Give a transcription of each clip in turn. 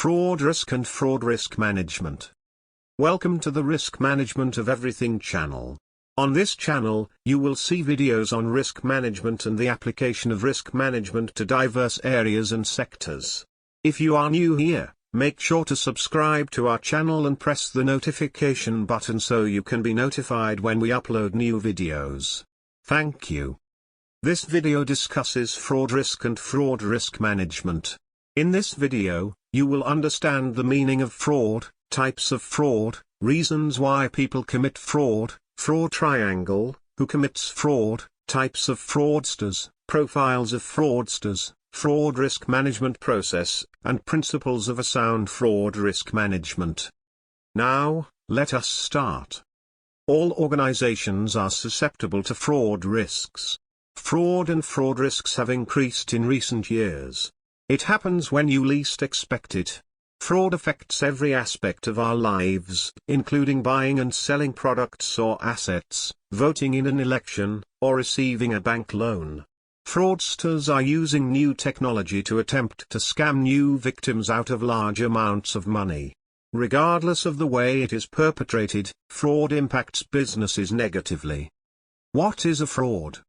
Fraud risk and fraud risk management. Welcome to the Risk Management of Everything channel. On this channel, you will see videos on risk management and the application of risk management to diverse areas and sectors. If you are new here, make sure to subscribe to our channel and press the notification button so you can be notified when we upload new videos. Thank you. This video discusses fraud risk and fraud risk management. In this video, you will understand the meaning of fraud, types of fraud, reasons why people commit fraud, fraud triangle, who commits fraud, types of fraudsters, profiles of fraudsters, fraud risk management process, and principles of a sound fraud risk management. Now, let us start. All organizations are susceptible to fraud risks. Fraud and fraud risks have increased in recent years. It happens when you least expect it. Fraud affects every aspect of our lives, including buying and selling products or assets, voting in an election, or receiving a bank loan. Fraudsters are using new technology to attempt to scam new victims out of large amounts of money. Regardless of the way it is perpetrated, fraud impacts businesses negatively. What is a fraud?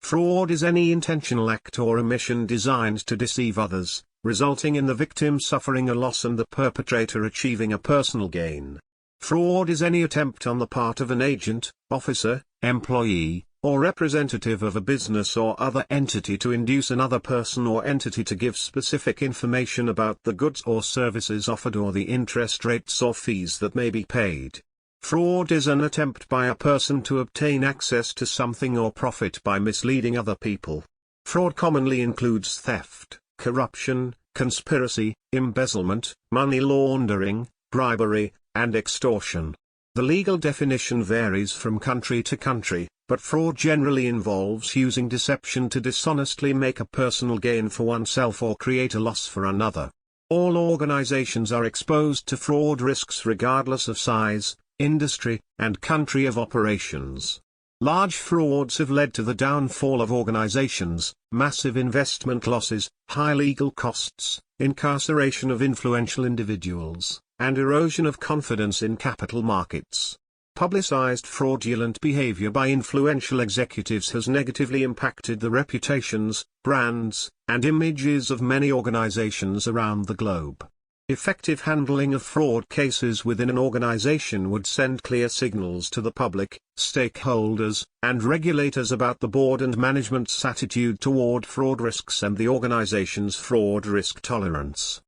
Fraud is any intentional act or omission designed to deceive others, resulting in the victim suffering a loss and the perpetrator achieving a personal gain. Fraud is any attempt on the part of an agent, officer, employee, or representative of a business or other entity to induce another person or entity to give specific information about the goods or services offered or the interest rates or fees that may be paid. Fraud is an attempt by a person to obtain access to something or profit by misleading other people. Fraud commonly includes theft, corruption, conspiracy, embezzlement, money laundering, bribery, and extortion. The legal definition varies from country to country, but fraud generally involves using deception to dishonestly make a personal gain for oneself or create a loss for another. All organizations are exposed to fraud risks regardless of size, industry, and country of operations. Large frauds have led to the downfall of organizations, massive investment losses, high legal costs, incarceration of influential individuals, and erosion of confidence in capital markets. Publicized fraudulent behavior by influential executives has negatively impacted the reputations, brands, and images of many organizations around the globe. Effective handling of fraud cases within an organization would send clear signals to the public, stakeholders, and regulators about the board and management's attitude toward fraud risks and the organization's fraud risk tolerance.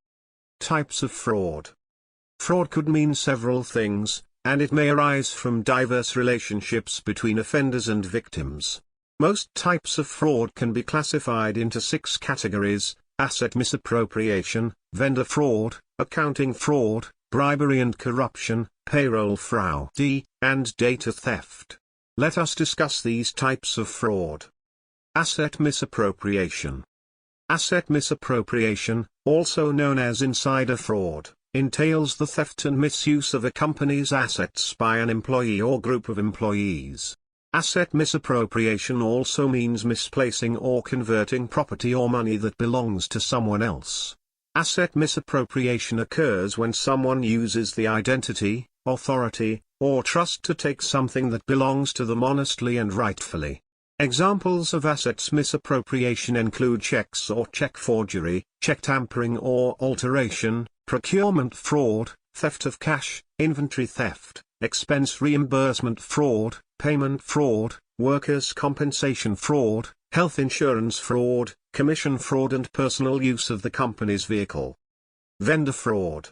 Types of fraud. Fraud could mean several things, and it may arise from diverse relationships between offenders and victims. Most types of fraud can be classified into 6 categories: asset misappropriation, vendor fraud, accounting fraud, bribery and corruption, payroll fraud, and data theft. Let us discuss these types of fraud. Asset misappropriation. Asset misappropriation, also known as insider fraud, entails the theft and misuse of a company's assets by an employee or group of employees. Asset misappropriation also means misplacing or converting property or money that belongs to someone else. Asset misappropriation occurs when someone uses the identity, authority, or trust to take something that belongs to them honestly and rightfully. Examples of assets misappropriation include checks or check forgery, check tampering or alteration, procurement fraud, theft of cash, inventory theft, expense reimbursement fraud, payment fraud, workers' compensation fraud, health insurance fraud, commission fraud and personal use of the company's vehicle. Vendor fraud.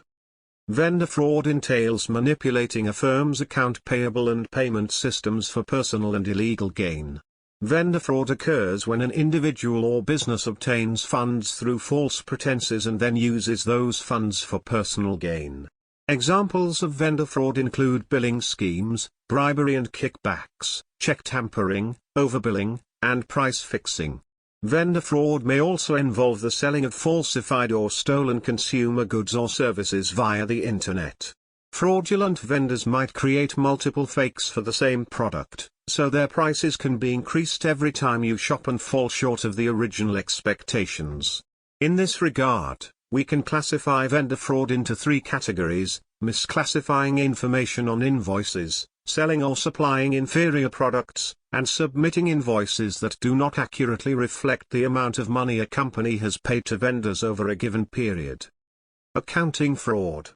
Vendor fraud entails manipulating a firm's account payable and payment systems for personal and illegal gain. Vendor fraud occurs when an individual or business obtains funds through false pretenses and then uses those funds for personal gain. Examples of vendor fraud include billing schemes, bribery and kickbacks, check tampering, overbilling, and price fixing. Vendor fraud may also involve the selling of falsified or stolen consumer goods or services via the internet. Fraudulent vendors might create multiple fakes for the same product, so their prices can be increased every time you shop and fall short of the original expectations. In this regard, We can classify vendor fraud into three categories: misclassifying information on invoices, selling or supplying inferior products, and submitting invoices that do not accurately reflect the amount of money a company has paid to vendors over a given period. Accounting fraud.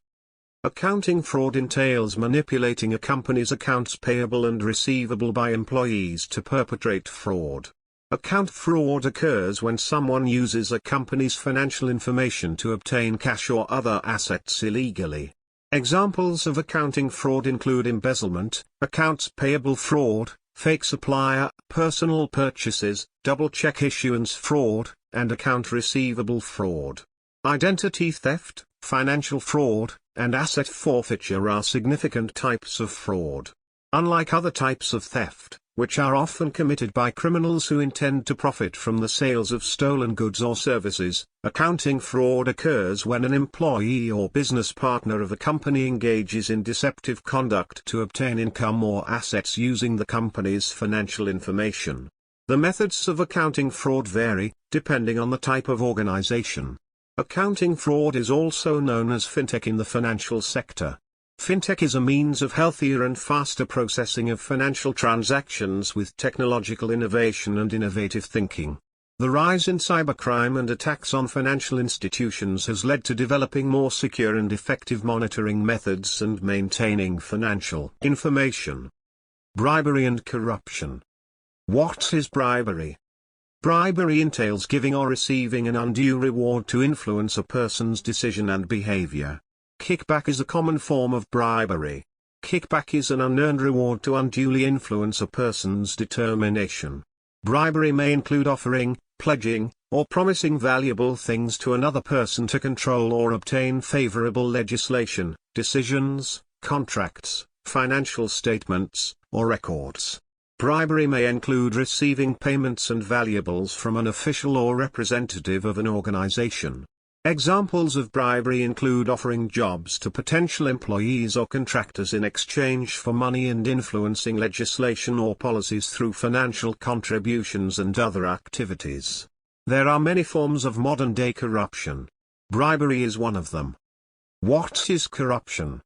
Accounting fraud entails manipulating a company's accounts payable and receivable by employees to perpetrate fraud. Account fraud occurs when someone uses a company's financial information to obtain cash or other assets illegally. Examples of accounting fraud include embezzlement, accounts payable fraud, fake supplier, personal purchases, double-check issuance fraud, and account receivable fraud. Identity theft, financial fraud, and asset forfeiture are significant types of fraud. Unlike other types of theft, which are often committed by criminals who intend to profit from the sales of stolen goods or services, accounting fraud occurs when an employee or business partner of a company engages in deceptive conduct to obtain income or assets using the company's financial information. The methods of accounting fraud vary, depending on the type of organization. Accounting fraud is also known as fintech in the financial sector. Fintech is a means of healthier and faster processing of financial transactions with technological innovation and innovative thinking. The rise in cybercrime and attacks on financial institutions has led to developing more secure and effective monitoring methods and maintaining financial information. Bribery and corruption. What is bribery? Bribery entails giving or receiving an undue reward to influence a person's decision and behavior. Kickback is a common form of bribery. Kickback is an unearned reward to unduly influence a person's determination. Bribery may include offering, pledging, or promising valuable things to another person to control or obtain favorable legislation, decisions, contracts, financial statements, or records. Bribery may include receiving payments and valuables from an official or representative of an organization. Examples of bribery include offering jobs to potential employees or contractors in exchange for money and influencing legislation or policies through financial contributions and other activities. There are many forms of modern-day corruption. Bribery is one of them. What is corruption?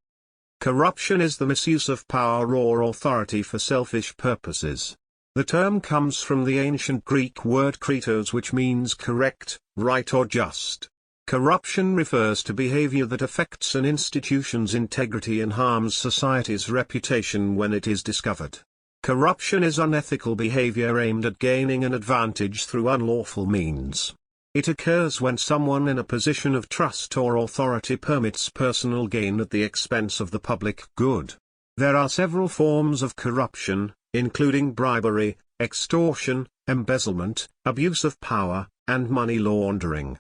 Corruption is the misuse of power or authority for selfish purposes. The term comes from the ancient Greek word kritos, which means correct, right or just. Corruption refers to behavior that affects an institution's integrity and harms society's reputation when it is discovered. Corruption is unethical behavior aimed at gaining an advantage through unlawful means. It occurs when someone in a position of trust or authority permits personal gain at the expense of the public good. There are several forms of corruption, including bribery, extortion, embezzlement, abuse of power, and money laundering.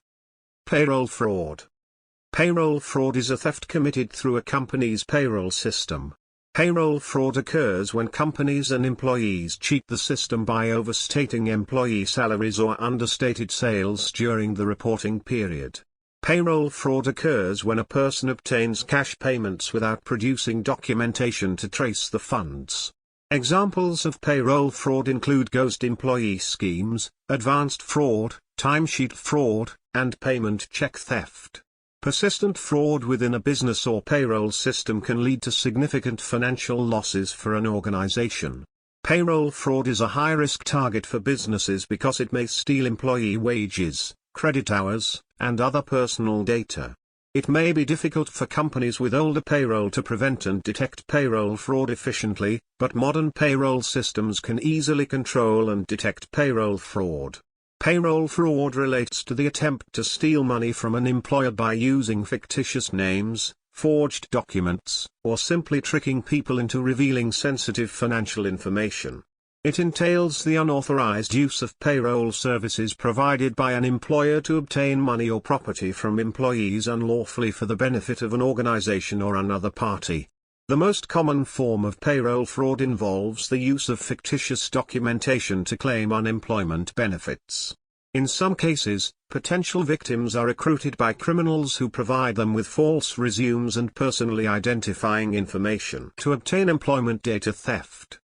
Payroll fraud. Payroll fraud is a theft committed through a company's payroll system. Payroll fraud occurs when companies and employees cheat the system by overstating employee salaries or understated sales during the reporting period. Payroll fraud occurs when a person obtains cash payments without producing documentation to trace the funds. Examples of payroll fraud include ghost employee schemes, advanced fraud, timesheet fraud, and payment check theft. Persistent fraud within a business or payroll system can lead to significant financial losses for an organization. Payroll fraud is a high-risk target for businesses because it may steal employee wages, credit hours, and other personal data. It may be difficult for companies with older payroll to prevent and detect payroll fraud efficiently, but modern payroll systems can easily control and detect payroll fraud. Payroll fraud relates to the attempt to steal money from an employer by using fictitious names, forged documents, or simply tricking people into revealing sensitive financial information. It entails the unauthorized use of payroll services provided by an employer to obtain money or property from employees unlawfully for the benefit of an organization or another party. The most common form of payroll fraud involves the use of fictitious documentation to claim unemployment benefits. In some cases, potential victims are recruited by criminals who provide them with false resumes and personally identifying information to obtain employment. Data theft.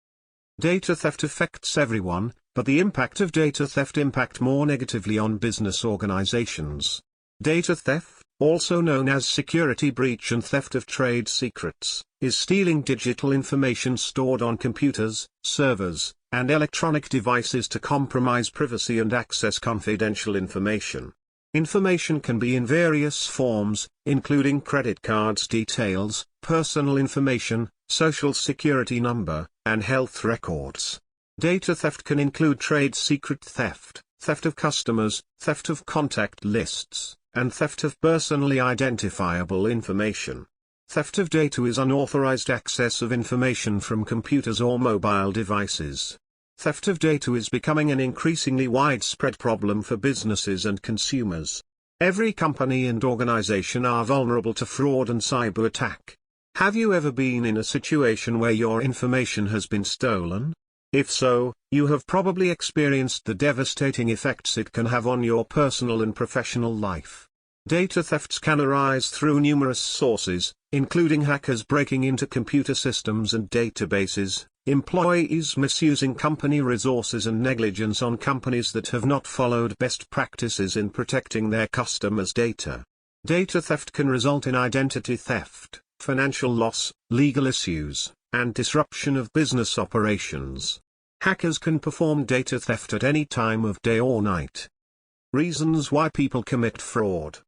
Data theft affects everyone, but the impact of data theft impacts more negatively on business organizations. Data theft, also known as security breach and theft of trade secrets, is stealing digital information stored on computers, servers, and electronic devices to compromise privacy and access confidential information. Information can be in various forms, including credit cards details, personal information, social security number, and health records. Data theft can include trade secret theft, theft of customers, theft of contact lists, and theft of personally identifiable information. Theft of data is unauthorized access of information from computers or mobile devices. Theft of data is becoming an increasingly widespread problem for businesses and consumers. Every company and organization are vulnerable to fraud and cyber attack. Have you ever been in a situation where your information has been stolen? If so, you have probably experienced the devastating effects it can have on your personal and professional life. Data thefts can arise through numerous sources, including hackers breaking into computer systems and databases, employees misusing company resources, and negligence on companies that have not followed best practices in protecting their customers' data. Data theft can result in identity theft, financial loss, legal issues, and disruption of business operations. Hackers can perform data theft at any time of day or night. Reasons why people commit fraud.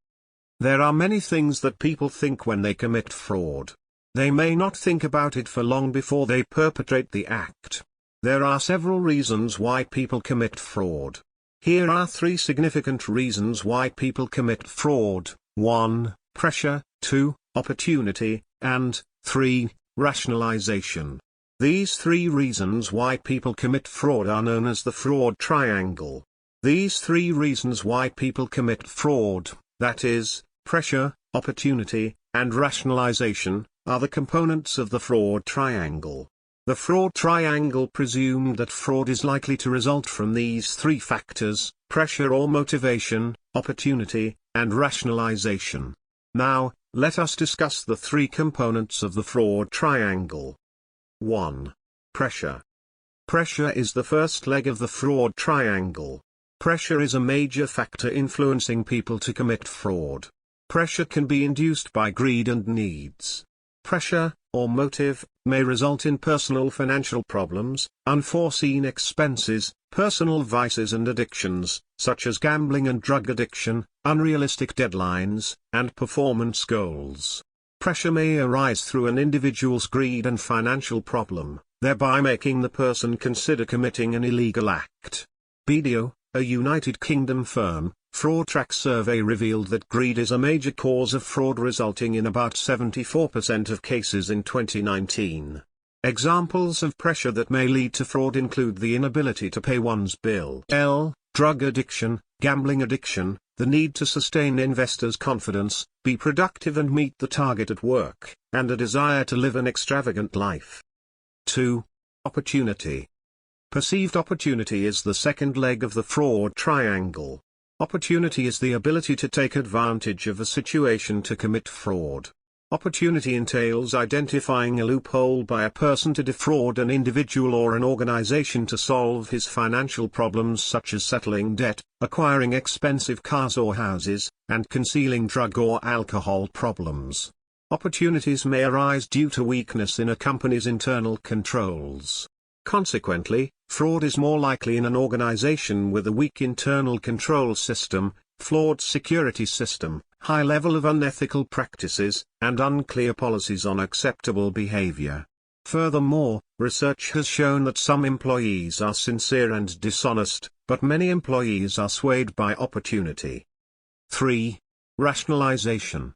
There are many things that people think when they commit fraud. They may not think about it for long before they perpetrate the act. There are several reasons why people commit fraud. Here are 3 significant reasons why people commit fraud. 1. Pressure, 2. Opportunity, and 3. Rationalization. These 3 reasons why people commit fraud are known as the fraud triangle. These 3 reasons why people commit fraud, that is, pressure, opportunity, and rationalization, are the components of the fraud triangle. The fraud triangle presumed that fraud is likely to result from these 3 factors: pressure or motivation, opportunity, and rationalization. Now, let us discuss the 3 components of the fraud triangle. 1. Pressure. Pressure is the first leg of the fraud triangle. Pressure is a major factor influencing people to commit fraud. Pressure can be induced by greed and needs. Pressure, or motive, may result in personal financial problems, unforeseen expenses, personal vices and addictions, such as gambling and drug addiction, unrealistic deadlines, and performance goals. Pressure may arise through an individual's greed and financial problem, thereby making the person consider committing an illegal act. BDO, a United Kingdom firm, Fraud Track survey revealed that greed is a major cause of fraud, resulting in about 74% of cases in 2019. Examples of pressure that may lead to fraud include the inability to pay one's bill, drug addiction, gambling addiction, the need to sustain investors' confidence, be productive and meet the target at work, and a desire to live an extravagant life. 2. Opportunity. Perceived opportunity is the second leg of the fraud triangle. Opportunity is the ability to take advantage of a situation to commit fraud. Opportunity entails identifying a loophole by a person to defraud an individual or an organization to solve his financial problems, such as settling debt, acquiring expensive cars or houses, and concealing drug or alcohol problems. Opportunities may arise due to weakness in a company's internal controls. Consequently, fraud is more likely in an organization with a weak internal control system, flawed security system, high level of unethical practices, and unclear policies on acceptable behavior. Furthermore, research has shown that some employees are sincere and dishonest, but many employees are swayed by opportunity. 3. Rationalization.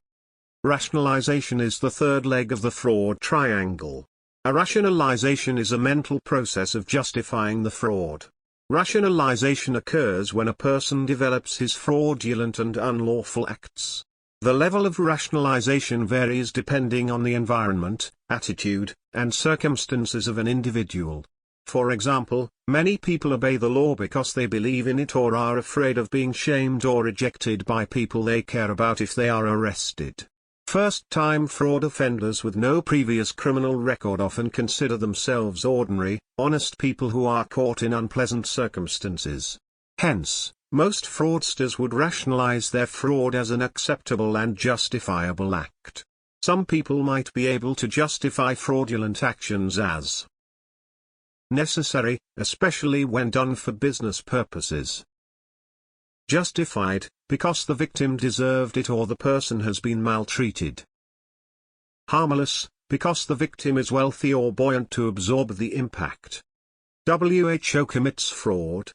Rationalization is the third leg of the fraud triangle. A rationalization is a mental process of justifying the fraud. Rationalization occurs when a person develops his fraudulent and unlawful acts. The level of rationalization varies depending on the environment, attitude, and circumstances of an individual. For example, many people obey the law because they believe in it or are afraid of being shamed or rejected by people they care about if they are arrested. First-time fraud offenders with no previous criminal record often consider themselves ordinary, honest people who are caught in unpleasant circumstances. Hence, Most fraudsters would rationalize their fraud as an acceptable and justifiable act. Some people might be able to justify fraudulent actions as necessary, especially when done for business purposes. Justified, because the victim deserved it or the person has been maltreated. Harmless, because the victim is wealthy or buoyant to absorb the impact. WHO commits fraud.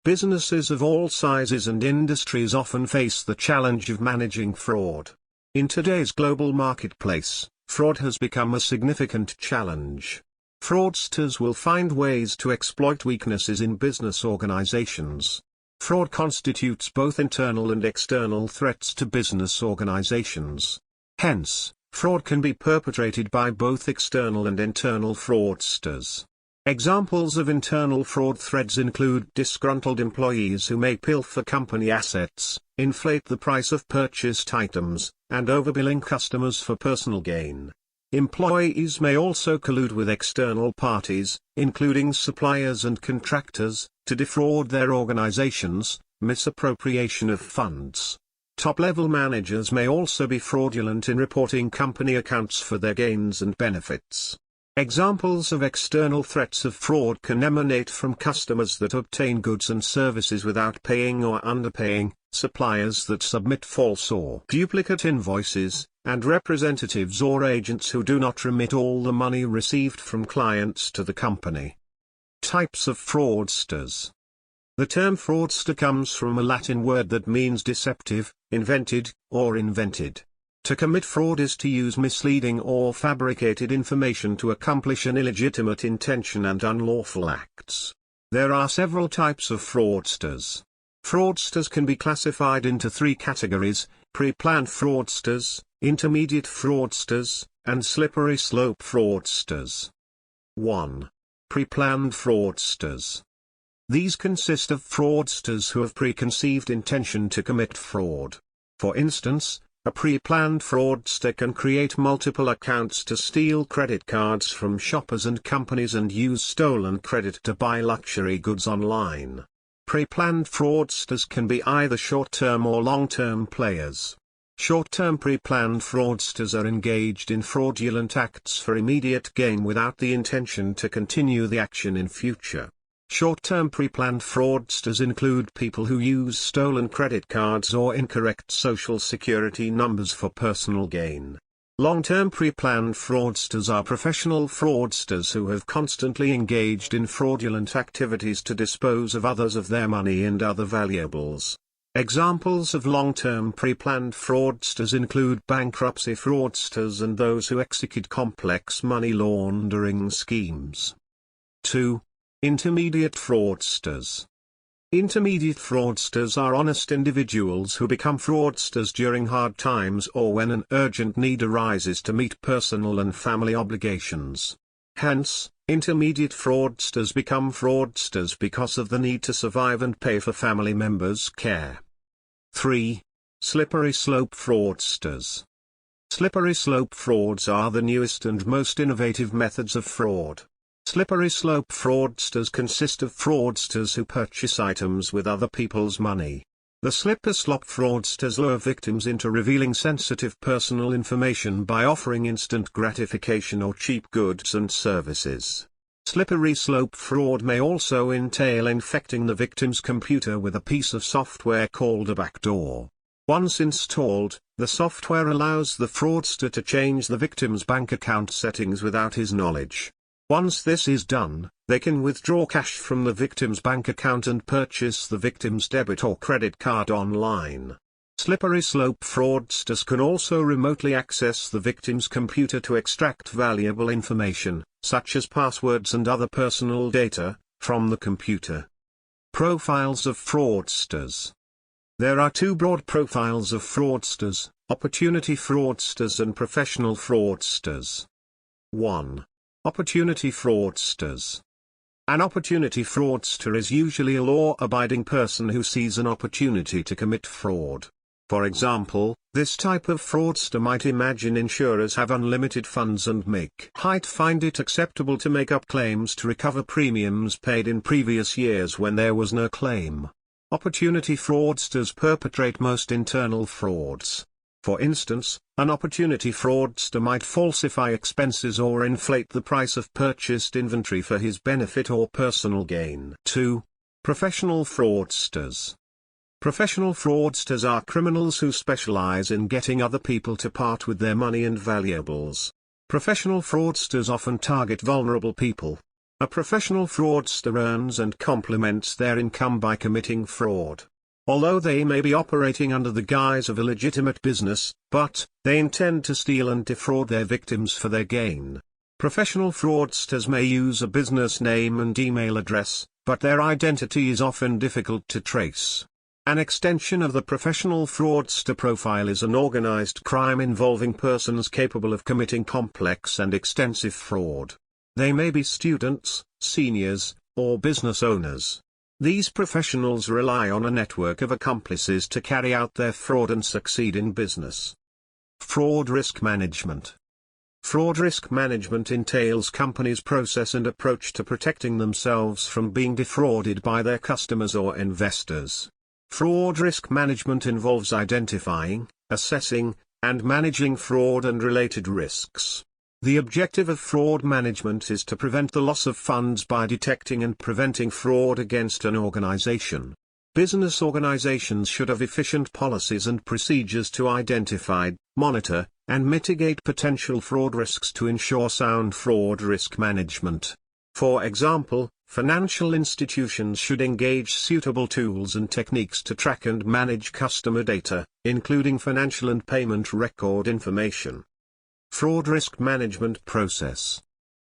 Businesses of all sizes and industries often face the challenge of managing fraud. In today's global marketplace, fraud has become a significant challenge. Fraudsters will find ways to exploit weaknesses in business organizations. Fraud constitutes both internal and external threats to business organizations. Hence, fraud can be perpetrated by both external and internal fraudsters. Examples of internal fraud threats include disgruntled employees who may pilfer company assets, inflate the price of purchased items, and overbilling customers for personal gain. Employees may also collude with external parties, including suppliers and contractors, to defraud their organizations, misappropriation of funds. Top-level managers may also be fraudulent in reporting company accounts for their gains and benefits. Examples of external threats of fraud can emanate from customers that obtain goods and services without paying or underpaying, suppliers that submit false or duplicate invoices, and representatives or agents who do not remit all the money received from clients to the company. Types of fraudsters. The term fraudster comes from a Latin word that means deceptive, invented, or invented. To commit fraud is to use misleading or fabricated information to accomplish an illegitimate intention and unlawful acts. There are several types of fraudsters. Fraudsters can be classified into three categories: pre-planned fraudsters, intermediate fraudsters, and slippery slope fraudsters. 1. Pre-planned fraudsters. These consist of fraudsters who have preconceived intention to commit fraud. For instance, a pre-planned fraudster can create multiple accounts to steal credit cards from shoppers and companies and use stolen credit to buy luxury goods online. Pre-planned fraudsters can be either short-term or long-term players. Short-term pre-planned fraudsters are engaged in fraudulent acts for immediate gain without the intention to continue the action in future. Short-term pre-planned fraudsters include people who use stolen credit cards or incorrect social security numbers for personal gain. Long-term pre-planned fraudsters are professional fraudsters who have constantly engaged in fraudulent activities to dispose of others of their money and other valuables. Examples of long-term pre-planned fraudsters include bankruptcy fraudsters and those who execute complex money laundering schemes. 2. Intermediate fraudsters. Intermediate fraudsters are honest individuals who become fraudsters during hard times or when an urgent need arises to meet personal and family obligations. Hence, intermediate fraudsters become fraudsters because of the need to survive and pay for family members' care. 3. Slippery slope fraudsters. Slippery slope frauds are the newest and most innovative methods of fraud. Slippery slope fraudsters consist of fraudsters who purchase items with other people's money. The slippery slope fraudsters lure victims into revealing sensitive personal information by offering instant gratification or cheap goods and services. Slippery slope fraud may also entail infecting the victim's computer with a piece of software called a backdoor. Once installed, the software allows the fraudster to change the victim's bank account settings without his knowledge. Once this is done, they can withdraw cash from the victim's bank account and purchase the victim's debit or credit card online. Slippery slope fraudsters can also remotely access the victim's computer to extract valuable information, such as passwords and other personal data, from the computer. Profiles of fraudsters. There are two broad profiles of fraudsters: opportunity fraudsters and professional fraudsters. 1. Opportunity fraudsters. An opportunity fraudster is usually a law-abiding person who sees an opportunity to commit fraud. For example, this type of fraudster might imagine insurers have unlimited funds and might find it acceptable to make up claims to recover premiums paid in previous years when there was no claim. Opportunity fraudsters perpetrate most internal frauds. For instance, an opportunity fraudster might falsify expenses or inflate the price of purchased inventory for his benefit or personal gain. 2. Professional fraudsters. Professional fraudsters are criminals who specialize in getting other people to part with their money and valuables. Professional fraudsters often target vulnerable people. A professional fraudster earns and complements their income by committing fraud. Although they may be operating under the guise of a legitimate business, but they intend to steal and defraud their victims for their gain. Professional fraudsters may use a business name and email address, but their identity is often difficult to trace. An extension of the professional fraudster profile is an organized crime involving persons capable of committing complex and extensive fraud. They may be students, seniors, or business owners. These professionals rely on a network of accomplices to carry out their fraud and succeed in business. Fraud risk management. Fraud risk management entails companies' process and approach to protecting themselves from being defrauded by their customers or investors. Fraud risk management involves identifying, assessing, and managing fraud and related risks. The objective of fraud management is to prevent the loss of funds by detecting and preventing fraud against an organization. Business organizations should have efficient policies and procedures to identify, monitor, and mitigate potential fraud risks to ensure sound fraud risk management. For example, financial institutions should engage suitable tools and techniques to track and manage customer data, including financial and payment record information. Fraud risk management process.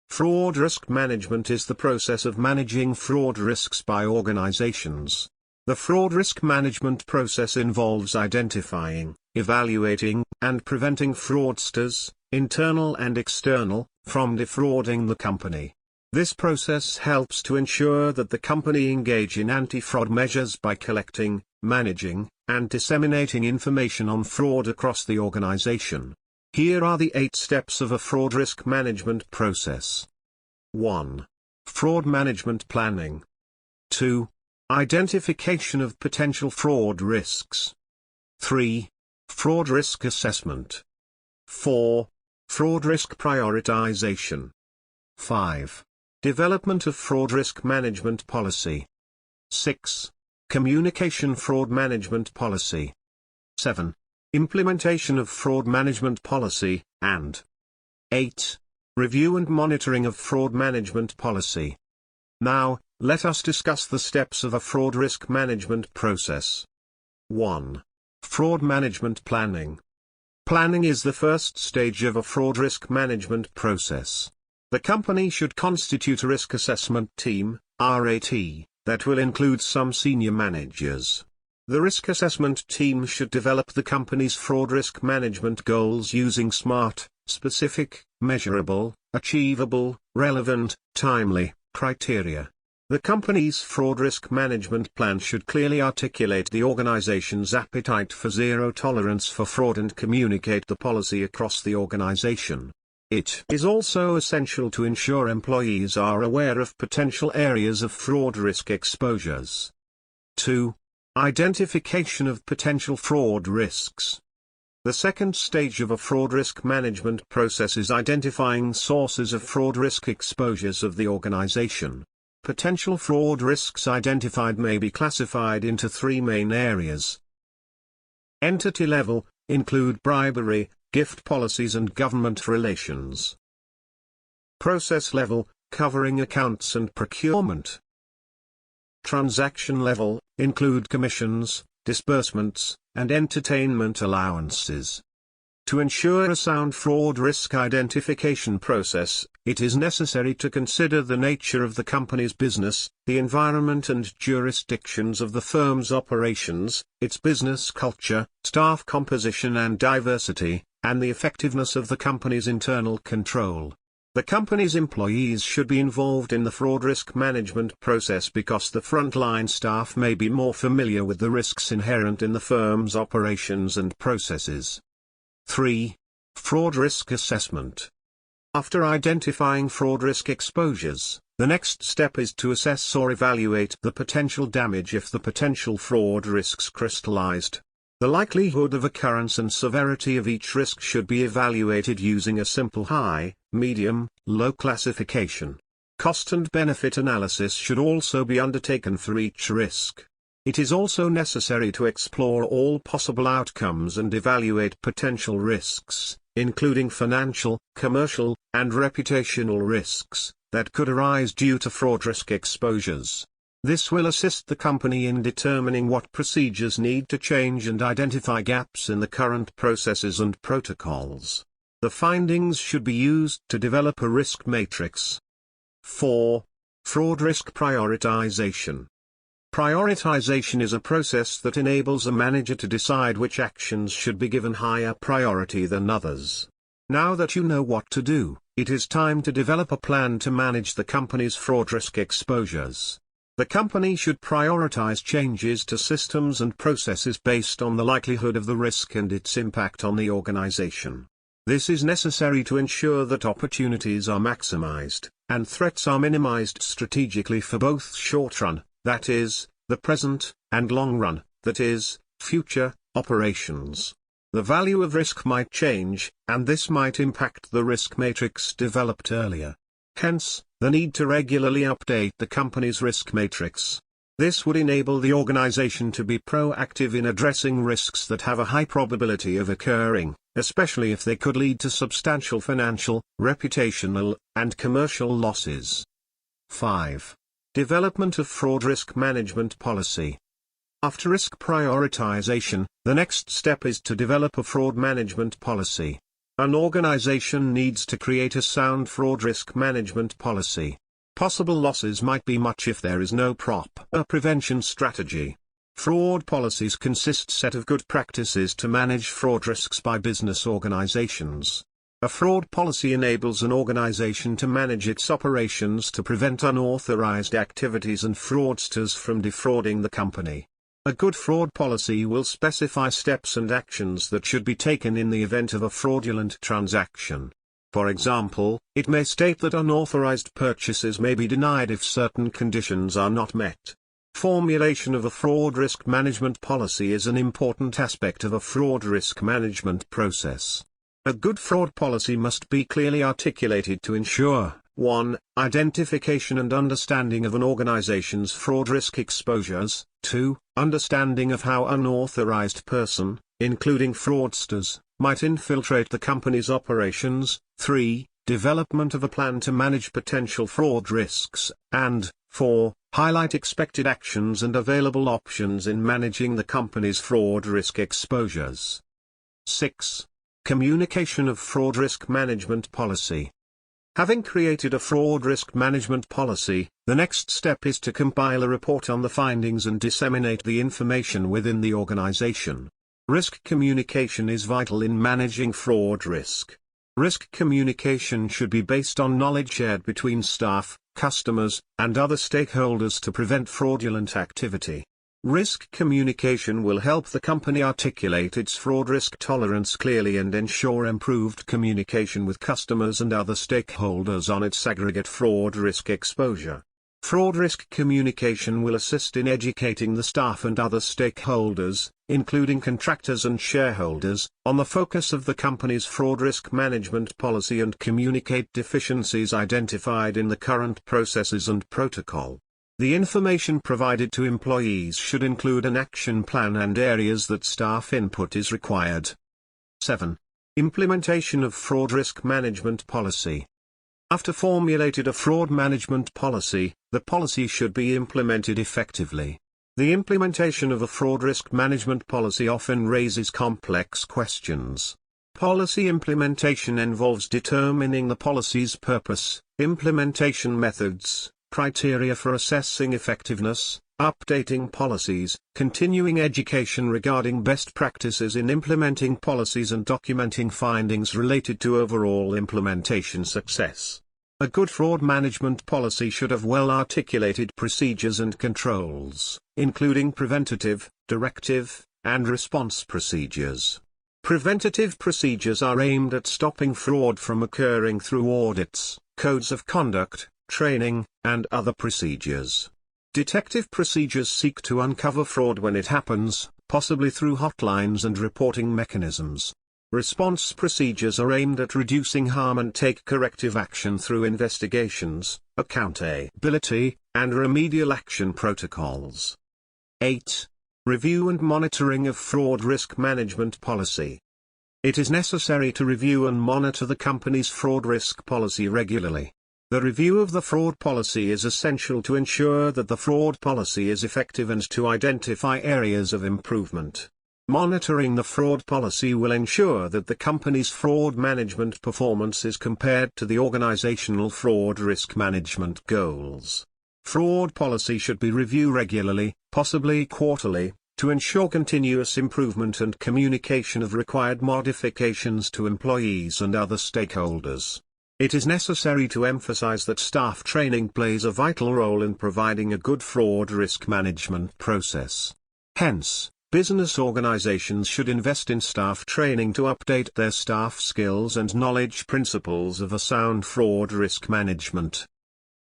Fraud risk management is the process of managing fraud risks by organizations. The fraud risk management process involves identifying, evaluating, and preventing fraudsters, internal and external, from defrauding the company. This process helps to ensure that the company engage in anti-fraud measures by collecting, managing, and disseminating information on fraud across the organization. Here are the 8 steps of a fraud risk management process. 1. Fraud management planning. 2. Identification of potential fraud risks. 3. Fraud risk assessment. 4. Fraud risk prioritization. 5. Development of fraud risk management policy. 6. Communication fraud management policy. 7. Implementation of fraud management policy, and 8. Review and monitoring of fraud management policy. Now, let us discuss the steps of a fraud risk management process. 1. Fraud management planning. Planning is the first stage of a fraud risk management process. The company should constitute a risk assessment team, RAT, that will include some senior managers. The risk assessment team should develop the company's fraud risk management goals using SMART, specific, measurable, achievable, relevant, timely criteria. The company's fraud risk management plan should clearly articulate the organization's appetite for zero tolerance for fraud and communicate the policy across the organization. It is also essential to ensure employees are aware of potential areas of fraud risk exposures. 2. Identification of potential fraud risks. The second stage of a fraud risk management process is identifying sources of fraud risk exposures of the organization. Potential fraud risks identified may be classified into 3 main areas. Entity level, include bribery, gift policies and government relations. Process level, covering accounts and procurement. Transaction level, include commissions, disbursements, and entertainment allowances. To ensure a sound fraud risk identification process, it is necessary to consider the nature of the company's business, the environment and jurisdictions of the firm's operations, its business culture, staff composition and diversity, and the effectiveness of the company's internal control. The company's employees should be involved in the fraud risk management process because the frontline staff may be more familiar with the risks inherent in the firm's operations and processes. 3. Fraud risk assessment. After identifying fraud risk exposures, The next step is to assess or evaluate the potential damage if the potential fraud risks crystallized. The likelihood of occurrence and severity of each risk should be evaluated using a simple high, medium, low classification. Cost and benefit analysis should also be undertaken for each risk. It is also necessary to explore all possible outcomes and evaluate potential risks, including financial, commercial, and reputational risks that could arise due to fraud risk exposures. This will assist the company in determining what procedures need to change and identify gaps in the current processes and protocols. The findings should be used to develop a risk matrix. 4. Fraud risk prioritization. Prioritization is a process that enables a manager to decide which actions should be given higher priority than others. Now that you know what to do, it is time to develop a plan to manage the company's fraud risk exposures. The company should prioritize changes to systems and processes based on the likelihood of the risk and its impact on the organization. This is necessary to ensure that opportunities are maximized, and threats are minimized strategically for both short-run, that is, the present, and long-run, that is, future, operations. The value of risk might change, and this might impact the risk matrix developed earlier. Hence, the need to regularly update the company's risk matrix. This would enable the organization to be proactive in addressing risks that have a high probability of occurring, especially if they could lead to substantial financial, reputational, and commercial losses. 5. Development of fraud risk management policy. After risk prioritization, the next step is to develop a fraud management policy. An organization needs to create a sound fraud risk management policy. Possible losses might be much if there is no proper prevention strategy. Fraud policies consist set of good practices to manage fraud risks by business organizations. A fraud policy enables an organization to manage its operations to prevent unauthorized activities and fraudsters from defrauding the company. A good fraud policy will specify steps and actions that should be taken in the event of a fraudulent transaction. For example, it may state that unauthorized purchases may be denied if certain conditions are not met. Formulation of a fraud risk management policy is an important aspect of a fraud risk management process. A good fraud policy must be clearly articulated to ensure 1. Identification and understanding of an organization's fraud risk exposures, 2. Understanding of how unauthorized person, including fraudsters, might infiltrate the company's operations, 3. Development of a plan to manage potential fraud risks, and 4. Highlight expected actions and available options in managing the company's fraud risk exposures. 6. Communication of fraud risk management policy. Having created a fraud risk management policy, the next step is to compile a report on the findings and disseminate the information within the organization. Risk communication is vital in managing fraud risk. Risk communication should be based on knowledge shared between staff, customers, and other stakeholders to prevent fraudulent activity. Risk communication will help the company articulate its fraud risk tolerance clearly and ensure improved communication with customers and other stakeholders on its aggregate fraud risk exposure. Fraud risk communication will assist in educating the staff and other stakeholders, including contractors and shareholders, on the focus of the company's fraud risk management policy and communicate deficiencies identified in the current processes and protocol. The information provided to employees should include an action plan and areas that staff input is required. 7. Implementation of fraud risk management policy. After formulated a fraud management policy, the policy should be implemented effectively. The implementation of a fraud risk management policy often raises complex questions. Policy implementation involves determining the policy's purpose, implementation methods, criteria for assessing effectiveness, updating policies, continuing education regarding best practices in implementing policies and documenting findings related to overall implementation success. A good fraud management policy should have well-articulated procedures and controls, including preventative, directive, and response procedures. Preventative procedures are aimed at stopping fraud from occurring through audits, codes of conduct, training, and other procedures. Detective procedures seek to uncover fraud when it happens, possibly through hotlines and reporting mechanisms. Response procedures are aimed at reducing harm and take corrective action through investigations, accountability, and remedial action protocols. 8. Review and monitoring of fraud risk management policy. It is necessary to review and monitor the company's fraud risk policy regularly. The review of the fraud policy is essential to ensure that the fraud policy is effective and to identify areas of improvement. Monitoring the fraud policy will ensure that the company's fraud management performance is compared to the organizational fraud risk management goals. Fraud policy should be reviewed regularly, possibly quarterly, to ensure continuous improvement and communication of required modifications to employees and other stakeholders. It is necessary to emphasize that staff training plays a vital role in providing a good fraud risk management process. Hence, business organizations should invest in staff training to update their staff skills and knowledge principles of a sound fraud risk management.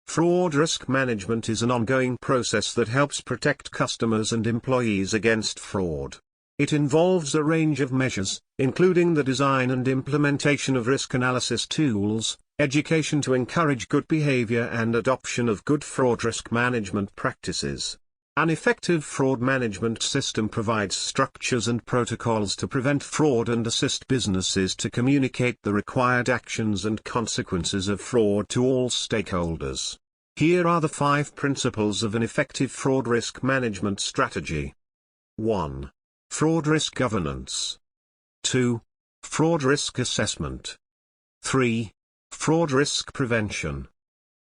Fraud risk management is an ongoing process that helps protect customers and employees against fraud. It involves a range of measures, including the design and implementation of risk analysis tools, education to encourage good behavior and adoption of good fraud risk management practices. An effective fraud management system provides structures and protocols to prevent fraud and assist businesses to communicate the required actions and consequences of fraud to all stakeholders. Here are the 5 principles of an effective fraud risk management strategy. 1. Fraud risk governance. 2. Fraud risk assessment. 3. Fraud risk prevention.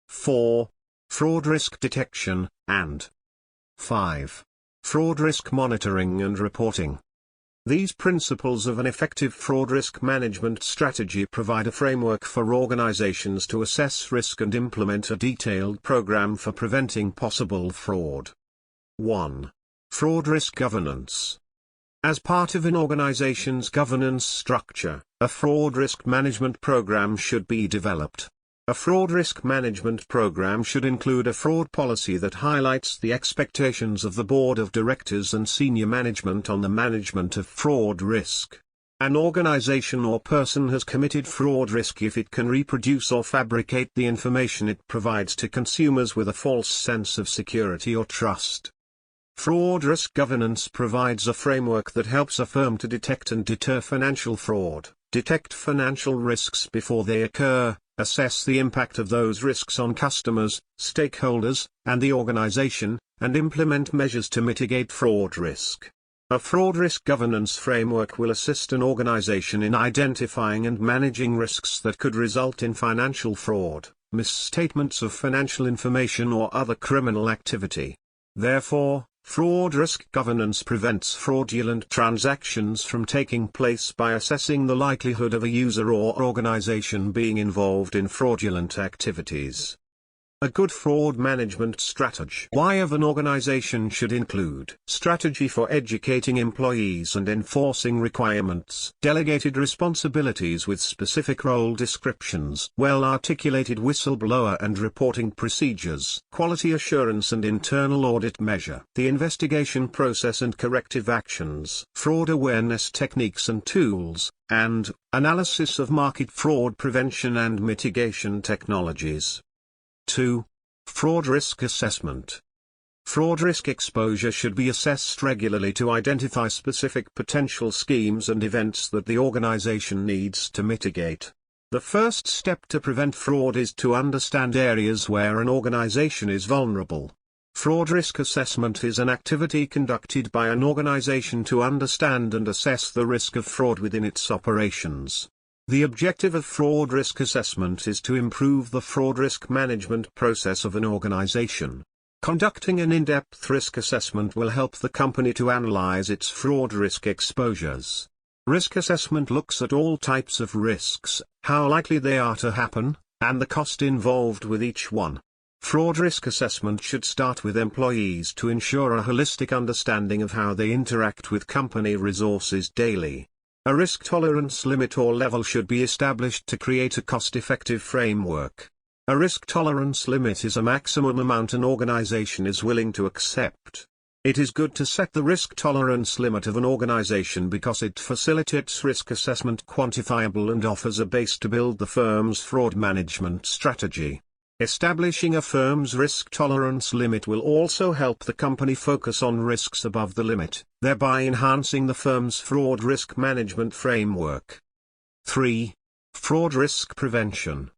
4. Fraud risk detection, and 5. Fraud risk monitoring and reporting. These principles of an effective fraud risk management strategy provide a framework for organizations to assess risk and implement a detailed program for preventing possible fraud. 1. Fraud risk governance. As part of an organization's governance structure, a fraud risk management program should be developed. A fraud risk management program should include a fraud policy that highlights the expectations of the board of directors and senior management on the management of fraud risk. An organization or person has committed fraud risk if it can reproduce or fabricate the information it provides to consumers with a false sense of security or trust. Fraud risk governance provides a framework that helps a firm to detect and deter financial fraud, detect financial risks before they occur, assess the impact of those risks on customers, stakeholders, and the organization, and implement measures to mitigate fraud risk. A fraud risk governance framework will assist an organization in identifying and managing risks that could result in financial fraud, misstatements of financial information or other criminal activity. Therefore, fraud risk governance prevents fraudulent transactions from taking place by assessing the likelihood of a user or organization being involved in fraudulent activities. A good fraud management strategy. Why of an organization should include strategy for educating employees and enforcing requirements, delegated responsibilities with specific role descriptions, well-articulated whistleblower and reporting procedures, quality assurance and internal audit measure, the investigation process and corrective actions, fraud awareness techniques and tools, and analysis of market fraud prevention and mitigation technologies. 2. Fraud risk assessment. Fraud risk exposure should be assessed regularly to identify specific potential schemes and events that the organization needs to mitigate. The first step to prevent fraud is to understand areas where an organization is vulnerable. Fraud risk assessment is an activity conducted by an organization to understand and assess the risk of fraud within its operations. The objective of fraud risk assessment is to improve the fraud risk management process of an organization. Conducting an in-depth risk assessment will help the company to analyze its fraud risk exposures. Risk assessment looks at all types of risks, how likely they are to happen, and the cost involved with each one. Fraud risk assessment should start with employees to ensure a holistic understanding of how they interact with company resources daily. A risk tolerance limit or level should be established to create a cost-effective framework. A risk tolerance limit is a maximum amount an organization is willing to accept. It is good to set the risk tolerance limit of an organization because it facilitates risk assessment quantifiable and offers a base to build the firm's fraud management strategy. Establishing a firm's risk tolerance limit will also help the company focus on risks above the limit, thereby enhancing the firm's fraud risk management framework. 3. Fraud risk prevention.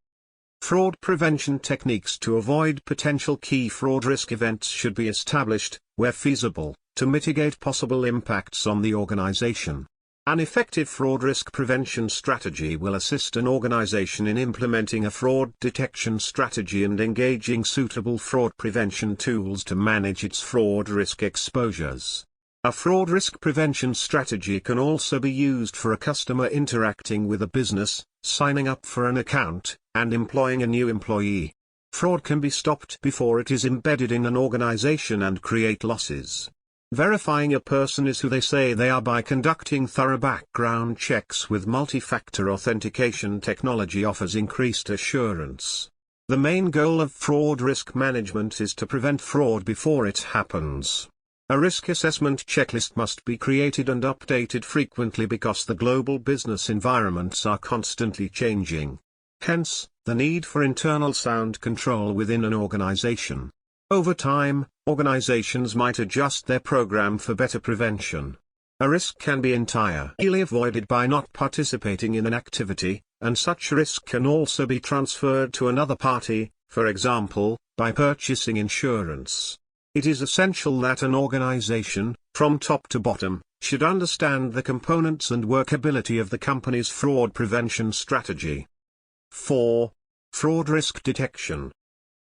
Fraud prevention techniques to avoid potential key fraud risk events should be established, where feasible, to mitigate possible impacts on the organization. An effective fraud risk prevention strategy will assist an organization in implementing a fraud detection strategy and engaging suitable fraud prevention tools to manage its fraud risk exposures. A fraud risk prevention strategy can also be used for a customer interacting with a business, signing up for an account, and employing a new employee. Fraud can be stopped before it is embedded in an organization and create losses. Verifying a person is who they say they are by conducting thorough background checks with multi-factor authentication technology offers increased assurance. The main goal of fraud risk management is to prevent fraud before it happens. A risk assessment checklist must be created and updated frequently because the global business environments are constantly changing. Hence, the need for internal sound control within an organization. Over time, organizations might adjust their program for better prevention. A risk can be entirely avoided by not participating in an activity, and such risk can also be transferred to another party, for example, by purchasing insurance. It is essential that an organization, from top to bottom, should understand the components and workability of the company's fraud prevention strategy. 4. Fraud risk detection.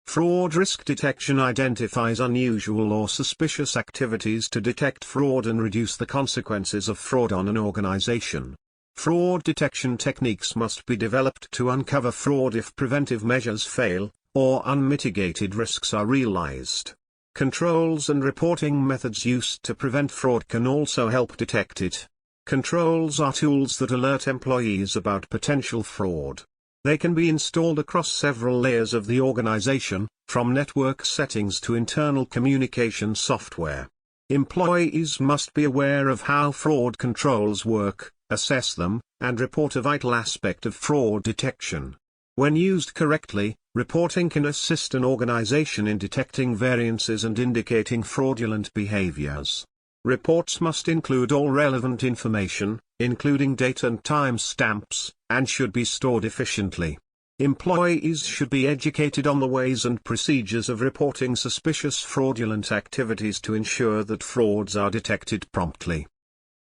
Fraud risk detection identifies unusual or suspicious activities to detect fraud and reduce the consequences of fraud on an organization. Fraud detection techniques must be developed to uncover fraud if preventive measures fail, or unmitigated risks are realized. Controls and reporting methods used to prevent fraud can also help detect it. Controls are tools that alert employees about potential fraud. They can be installed across several layers of the organization, from network settings to internal communication software. Employees must be aware of how fraud controls work, assess them, and report a vital aspect of fraud detection. When used correctly, reporting can assist an organization in detecting variances and indicating fraudulent behaviors. Reports must include all relevant information, including date and time stamps, and should be stored efficiently. Employees should be educated on the ways and procedures of reporting suspicious fraudulent activities to ensure that frauds are detected promptly.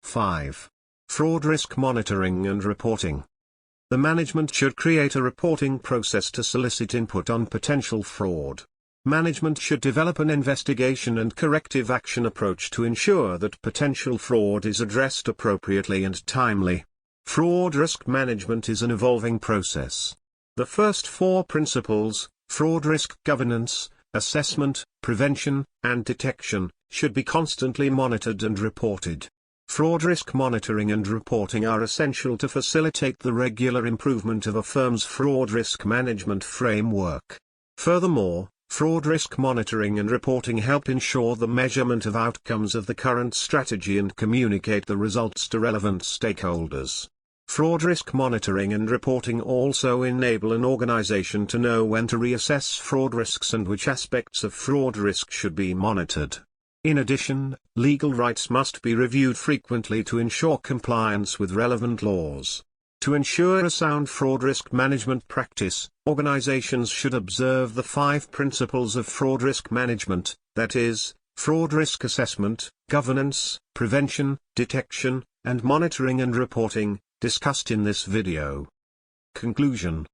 5. Fraud risk monitoring and reporting. The management should create a reporting process to solicit input on potential fraud. Management should develop an investigation and corrective action approach to ensure that potential fraud is addressed appropriately and timely. Fraud risk management is an evolving process. The first 4 principles, fraud risk governance, assessment, prevention, and detection, should be constantly monitored and reported. Fraud risk monitoring and reporting are essential to facilitate the regular improvement of a firm's fraud risk management framework. Furthermore, fraud risk monitoring and reporting help ensure the measurement of outcomes of the current strategy and communicate the results to relevant stakeholders. Fraud risk monitoring and reporting also enable an organization to know when to reassess fraud risks and which aspects of fraud risk should be monitored. In addition, legal rights must be reviewed frequently to ensure compliance with relevant laws. To ensure a sound fraud risk management practice, organizations should observe the 5 principles of fraud risk management, that is, fraud risk assessment, governance, prevention, detection, and monitoring and reporting, discussed in this video. Conclusion.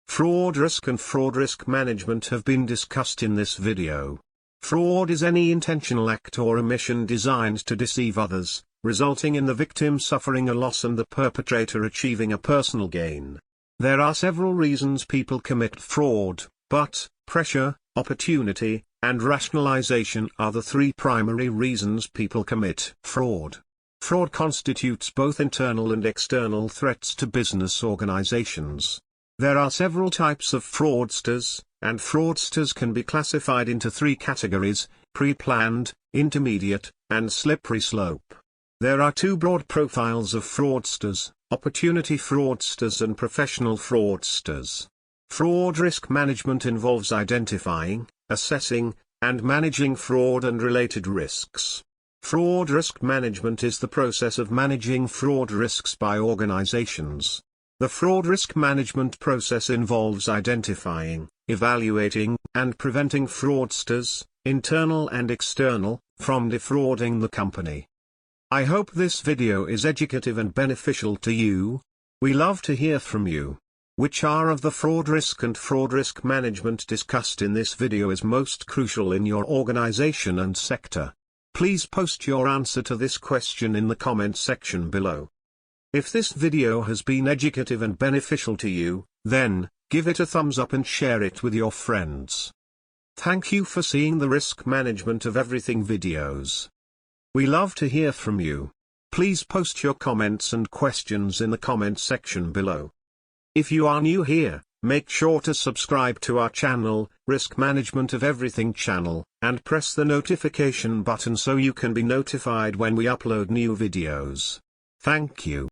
Fraud risk and fraud risk management have been discussed in this video. Fraud is any intentional act or omission designed to deceive others, resulting in the victim suffering a loss and the perpetrator achieving a personal gain. There are several reasons people commit fraud, but pressure, opportunity, and rationalization are the 3 primary reasons people commit fraud. Fraud constitutes both internal and external threats to business organizations. There are several types of fraudsters, and fraudsters can be classified into 3 categories: pre-planned, intermediate, and slippery slope. There are 2 broad profiles of fraudsters: opportunity fraudsters and professional fraudsters. Fraud risk management involves identifying, assessing, and managing fraud and related risks. Fraud risk management is the process of managing fraud risks by organizations. The fraud risk management process involves identifying, evaluating, and preventing fraudsters, internal and external, from defrauding the company. I hope this video is educative and beneficial to you. We love to hear from you. Which of the fraud risk and fraud risk management discussed in this video is most crucial in your organization and sector? Please post your answer to this question in the comment section below. If this video has been educative and beneficial to you, then give it a thumbs up and share it with your friends. Thank you for seeing the Risk Management of Everything videos. We love to hear from you. Please post your comments and questions in the comment section below. If you are new here, make sure to subscribe to our channel, Risk Management of Everything channel, and press the notification button so you can be notified when we upload new videos. Thank you.